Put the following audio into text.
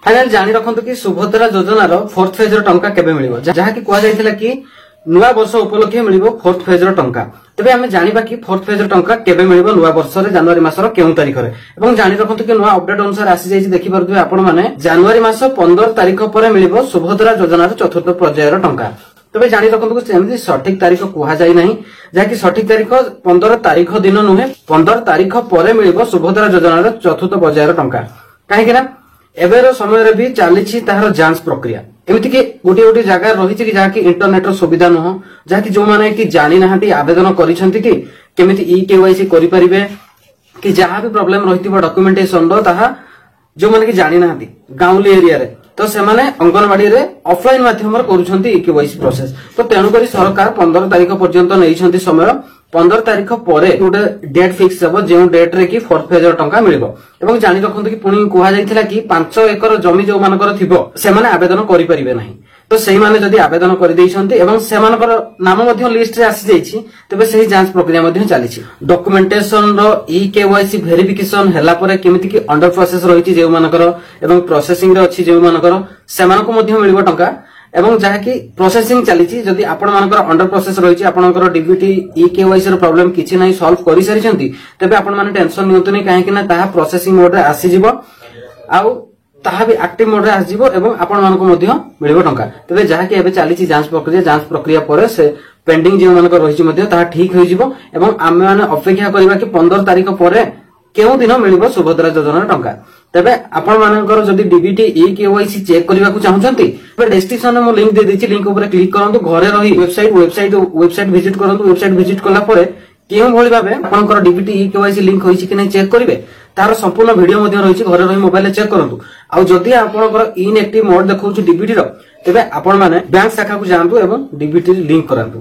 Final जानी रखु कि सुभद्रा योजनार 4th फेज टंका केबे मिलिबो जहाँकि कुआ जायतिला कि नुआ वर्ष उपलक्षे मिलिबो 4th फेज टंका। तेबे आमे जानिबा कि 4th फेज टंका केबे मिलिबो नुआ वर्ष रे जनवरी मासर केउ तारिख रे एवं जानि रखु कि नुआ अपडेट अनुसार आसी जायछि देखि परथि आपण माने जनवरी मास 15 तारिख पर मिलिबो सुभद्रा योजनार 4th पर्यायर टंका। तबे जानि रखु कि सेमि सठिक तारिख कुहा जाय नाही जहाँकि सठिक तारिख 15 तारिख दिन नुहे 15 तारिख पर मिलिबो सुभद्रा योजनार 4th पर्यायर टंका। काहेकि ना एबेर समय भी चली तार जांच प्रक्रिया एमती कि गोटे गोटे जगह रही जहाँकि इंटरनेट सुविधा नुह जहाँकि जो मैंने कि जानी ना आवेदन करिसेंति कि केमिति ई-केवाईसी करि परिबे कि जहाँ भी प्रॉब्लम रही डॉक्यूमेंटेशन जो मैंने कि जानी ना गाउली एरिया रे तो से माने अंगनवाड़ी रे ऑफलाइन माध्यम करूछंती ई-केवाईसी प्रोसेस। तो तेणु करी सरकार 15 तारिख पर्यंत नैछंती समय 15 तारिख परे गोटे डेट फिक्स हबो जे डेट रे कि 4th फेज टंका मिलिबो। एवं जानि रखंतु कि पुणी कुहा जायतिला कि 5 एकर जमी जो मानकर थिबो से माने आवेदन करि परिबे नाही। तो सेही माने जदि आवेदन करि दैछंती एवं से मानकर नाम मध्ये लिस्ट रे आसी जायछि तबे सेही जांच प्रक्रिया मध्ये चलीछि। डॉक्यूमेंटेशन रो ई-केवाईसी वेरिफिकेशन हला परे केमिति कि अंडर प्रोसेस रहिछि जे मानकर एवं प्रोसेसिंग रे अछि जे मानकर से मानको मध्ये मिलिबो टंका एवं जहाँकि प्रोसेसिंग चली जदि आपण मानकर अंडर प्रोसेस रही आपनकर डीबीटी ई-केवाईसी प्रॉब्लम किछि नाही सॉल्व करि सारिछंती तबे आपण माने टेंशन नियंतु नै काहे कि ना ताहा प्रोसेसिंग मोड रे आसी जिवो आउ ताहा भी एक्टिव मोड रे आसी जिवो एवं आपण मानको मध्ये मिलिबो टंका। तबे जहाँकि एबे चली जांच प्रक्रिया पर से पेंडिंग जे मानकर रही मध्ये ताहा ठीक होई जिवो एवं आमे माने अपेक्षा करबा कि 15 तारिख परे केउ दिन मिलिबो सुभद्रा योजना टंका। तबे आपण मानकर जदि डीबीटी ई-केवाईसी चेक करबा को चाहउछंती तबे डिस्क्रिप्शन में मो लिंक दे देछि लिंक ऊपर क्लिक करंतु घरे रही वेबसाइट विजिट करंतु। वेबसाइट विजिट करला परे केउ भली भाबे आपनकर डीबीटी ई-केवाईसी लिंक होइछि कि नै चेक करिवे तार संपूर्ण वीडियो मध्ये रहिछि घरे रही मोबाइल रे चेक करंतु। आ जदि आपनकर इनएक्टिव मोड देखौछु डीबीटी रो तबे आपण माने बैंक शाखा को जांतु एवं डीबीटी लिंक करंतु।